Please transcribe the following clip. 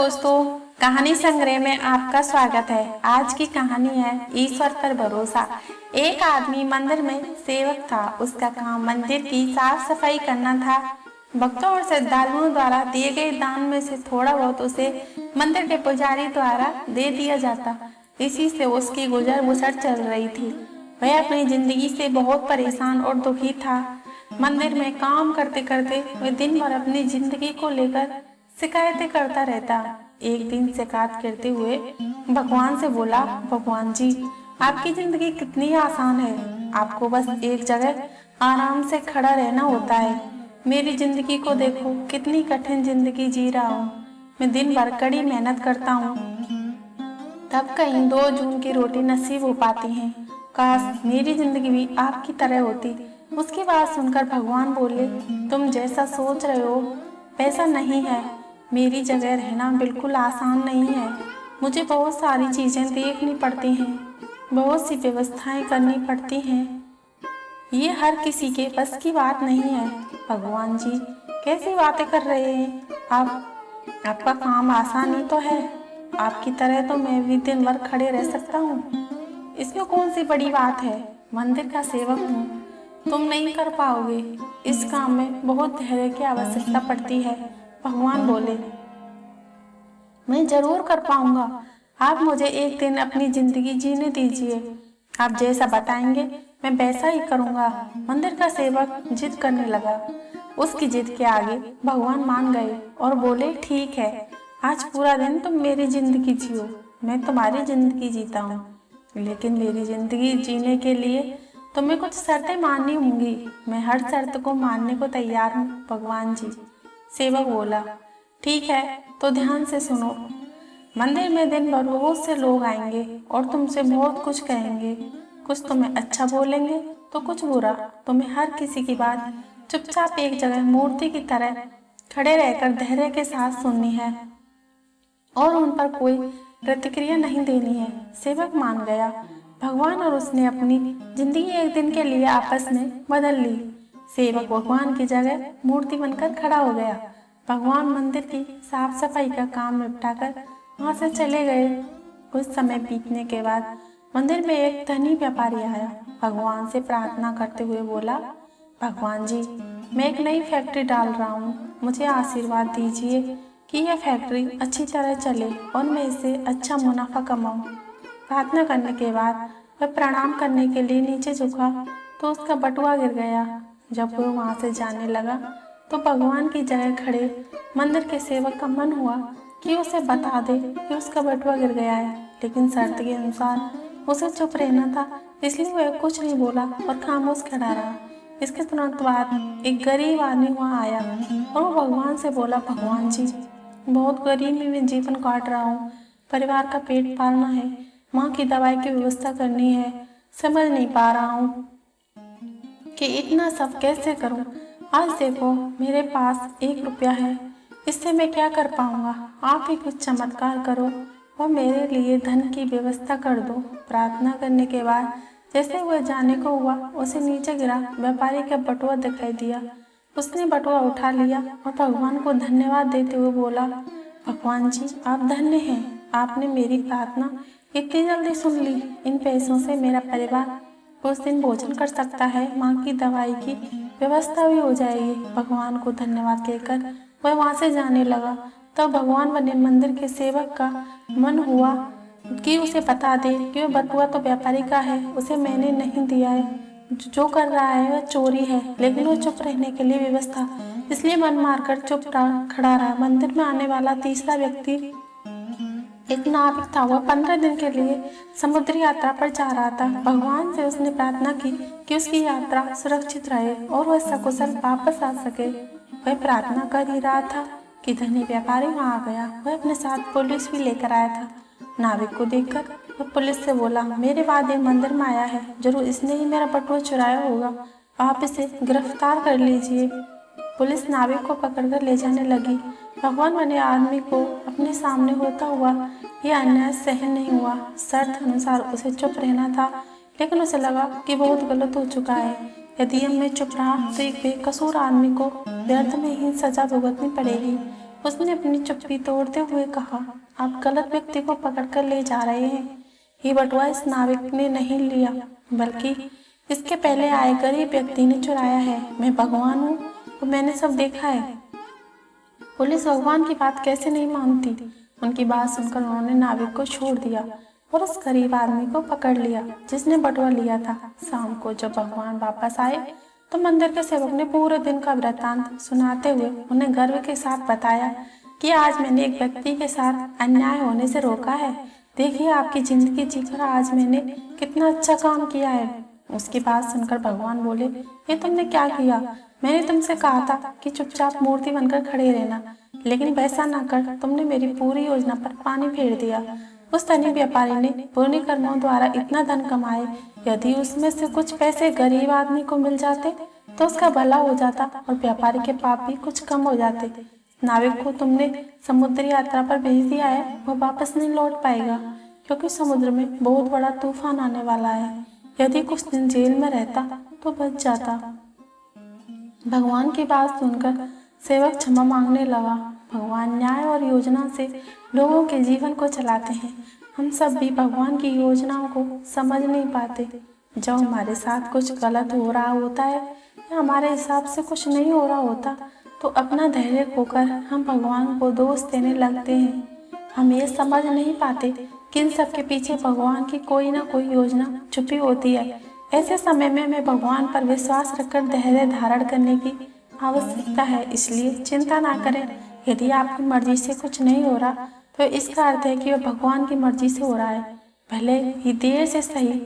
दोस्तों, कहानी संग्रह में आपका स्वागत है। आज की कहानी है ईश्वर पर भरोसा। एक आदमी मंदिर में सेवक था। उसका काम मंदिर की साफ सफाई करना था। भक्तों और श्रद्धालुओं द्वारा दिए गए दान में से थोड़ा बहुत उसे मंदिर के पुजारी द्वारा दे दिया जाता। इसी से उसकी गुजर बसर चल रही थी। वह अपनी जिंदगी से बहुत परेशान और दुखी था। मंदिर में काम करते करते वह दिन भर अपनी जिंदगी को लेकर शिकायतें करता रहता। एक दिन शिकायत करते हुए भगवान से बोला, भगवान जी, आपकी जिंदगी कितनी आसान है। आपको बस एक जगह आराम से खड़ा रहना होता है। मेरी जिंदगी को देखो, कितनी कठिन जिंदगी जी रहा हूँ। मैं दिन भर कड़ी मेहनत करता हूँ, तब कहीं 2 जून की रोटी नसीब हो पाती है। काश मेरी जिंदगी भी आपकी तरह होती। उसकी बात सुनकर भगवान बोले, तुम जैसा सोच रहे हो वैसा नहीं है। मेरी जगह रहना बिल्कुल आसान नहीं है। मुझे बहुत सारी चीजें देखनी पड़ती हैं, बहुत सी व्यवस्थाएं करनी पड़ती हैं। ये हर किसी के बस की बात नहीं है। भगवान जी, कैसी बातें कर रहे हैं आप? आपका काम आसान ही तो है। आपकी तरह तो मैं भी दिन भर खड़े रह सकता हूँ। इसमें कौन सी बड़ी बात है? मंदिर का सेवक हूँ, तुम नहीं कर पाओगे। इस काम में बहुत धैर्य की आवश्यकता पड़ती है। भगवान बोले, मैं जरूर कर पाऊंगा। आप मुझे एक दिन अपनी जिंदगी जीने दीजिए। आप जैसा बताएंगे मैं वैसा ही करूंगा। मंदिर का सेवक जिद करने लगा। उसकी जिद के आगे भगवान मान गए और बोले, ठीक है, आज पूरा दिन तुम मेरी जिंदगी जियो। मैं तुम्हारी जिंदगी जीता हूँ, लेकिन मेरी जिंदगी जीने के लिए तुम्हें कुछ शर्तें माननी होंगी। मैं हर शर्त को मानने को तैयार हूँ भगवान जी। सेवक बोला, ठीक है, तो ध्यान से सुनो। मंदिर में दिन भर बहुत से लोग आएंगे और तुमसे बहुत कुछ कहेंगे। कुछ तुम्हें अच्छा बोलेंगे तो कुछ बुरा। तुम्हें हर किसी की बात चुपचाप एक जगह मूर्ति की तरह खड़े रहकर धैर्य के साथ सुननी है और उन पर कोई प्रतिक्रिया नहीं देनी है। सेवक मान गया। भगवान और उसने अपनी जिंदगी एक दिन के लिए आपस में बदल ली। सेवक भगवान की जगह मूर्ति बनकर खड़ा हो गया। भगवान मंदिर की साफ सफाई का काम निपटाकर वहां से चले गए। कुछ समय बीतने के बाद मंदिर में एक धनी व्यापारी आया। भगवान से प्रार्थना करते हुए बोला, भगवान जी, मैं एक नई फैक्ट्री डाल रहा हूँ। मुझे आशीर्वाद दीजिए कि यह फैक्ट्री अच्छी तरह चले और मैं इससे अच्छा मुनाफा कमाऊं। प्रार्थना करने के बाद वह प्रणाम करने के लिए नीचे झुका तो उसका बटुआ गिर गया। जब वह वहां से जाने लगा तो भगवान की जगह खड़े मंदिर के सेवक का मन हुआ कि उसे बता दे कि उसका बटुआ गिर गया है, लेकिन शर्त के अनुसार उसे चुप रहना था। इसलिए वह कुछ नहीं बोला और खामोश खड़ा रहा। इसके तुरंत बाद एक गरीब आदमी वहाँ आया और वो भगवान से बोला, भगवान जी, बहुत गरीबी में जीवन काट रहा हूँ। परिवार का पेट पालना है, माँ की दवाई की व्यवस्था करनी है। समझ नहीं पा रहा हूँ कि इतना सब कैसे करूँ। आज देखो, मेरे पास 1 रुपया है, इससे मैं क्या कर पाऊंगा। आप ही कुछ चमत्कार करो और मेरे लिए धन की व्यवस्था कर दो। प्रार्थना करने के बाद जैसे वह जाने को हुआ, उसे नीचे गिरा व्यापारी का बटुआ दिखाई दिया। उसने बटुआ उठा लिया और भगवान को धन्यवाद देते हुए बोला, भगवान जी, आप धन्य हैं। आपने मेरी प्रार्थना इतनी जल्दी सुन ली। इन पैसों से मेरा परिवार उस दिन भोजन कर सकता है, माँ की दवाई की व्यवस्था भी हो जाएगी। भगवान को धन्यवाद कहकर वह वहां से जाने लगा। तब भगवान बने मंदिर के सेवक का मन हुआ कि उसे बता दे कि वह बटुआ तो व्यापारी का है, उसे मैंने नहीं दिया है। जो कर रहा है वह चोरी है। लेकिन वह चुप रहने के लिए व्यवस्था, इसलिए मन मारकर चुप खड़ा रहा। मंदिर में आने वाला तीसरा व्यक्ति एक नाविक था। वह 15 दिन के लिए समुद्री यात्रा पर जा रहा था। भगवान से उसने प्रार्थना की कि उसकी यात्रा सुरक्षित रहे और वह सकुशल वापस आ सके। वह प्रार्थना कर ही रहा था कि धनी व्यापारी वहां आ गया। वह अपने साथ पुलिस भी लेकर आया था। नाविक को देखकर वह पुलिस से बोला, मेरे बाद ये मंदिर में आया है, जरूर इसने ही मेरा बटुआ चुराया होगा। आप इसे गिरफ्तार कर लीजिए। पुलिस नाविक को पकड़कर ले जाने लगी। भगवान बने आदमी को अपने सामने होता हुआ यह अन्याय सहन नहीं हुआ। शर्त अनुसार उसे चुप रहना था, लेकिन उसे लगा कि बहुत गलत हो चुका है। यदि अब मैं चुप रहा तो एक बेकसूर आदमी को व्यर्थ में ही सजा भुगतनी पड़ेगी। उसने अपनी चुप्पी तोड़ते हुए कहा, आप गलत व्यक्ति को पकड़कर ले जा रहे हैं। ये बटुआ इस नाविक ने नहीं लिया, बल्कि इसके पहले आए गरीब व्यक्ति ने चुराया है। मैं भगवान हूँ और मैंने सब देखा है। पुलिस भगवान की बात कैसे नहीं मानती। उनकी बात सुनकर उन्होंने नाविक को छोड़ दिया और उस गरीब आदमी को पकड़ लिया जिसने बटुआ लिया था। शाम को जब भगवान वापस आए तो मंदिर के सेवक ने पूरे दिन का वृत्तांत सुनाते हुए उन्हें गर्व के साथ बताया कि आज मैंने एक व्यक्ति के साथ अन्याय होने से रोका है। देखिए, आपकी जिंदगी जीकर आज मैंने कितना अच्छा काम किया है। उसकी बात सुनकर भगवान बोले, ये तुमने क्या किया? मैंने तुमसे कहा था कि चुपचाप मूर्ति बनकर खड़े रहना, लेकिन वैसा ना कर तुमने मेरी पूरी योजना पर पानी फेर दिया। उस धनी व्यापारी ने पुण्य कर्मों द्वारा इतना धन कमाए, यदि उसमें से कुछ पैसे गरीब आदमी को मिल जाते तो उसका भला हो जाता और व्यापारी के पाप भी कुछ कम हो जाते। नाविक को तुमने समुद्री यात्रा पर भेज दिया है, वह वापस नहीं लौट पाएगा, क्योंकि समुद्र में बहुत बड़ा तूफान आने वाला है। यदि कुछ दिन जेल में रहता तो बच जाता। भगवान की बात सुनकर सेवक क्षमा मांगने लगा। भगवान न्याय और योजना से लोगों के जीवन को चलाते हैं। हम सब भी भगवान की योजनाओं को समझ नहीं पाते। जब हमारे साथ कुछ गलत हो रहा होता है या हमारे हिसाब से कुछ नहीं हो रहा होता तो अपना धैर्य खोकर हम भगवान को दोष देने लगते हैं। हम ये समझ नहीं पाते कि इन सब के पीछे भगवान की कोई ना कोई योजना छुपी होती है। ऐसे समय में हमें भगवान पर विश्वास रखकर धैर्य धारण करने की आवश्यकता है। इसलिए चिंता ना करें। यदि आपकी मर्जी से कुछ नहीं हो रहा तो इसका अर्थ है कि वह भगवान की मर्जी से हो रहा है, भले ही देर से सही।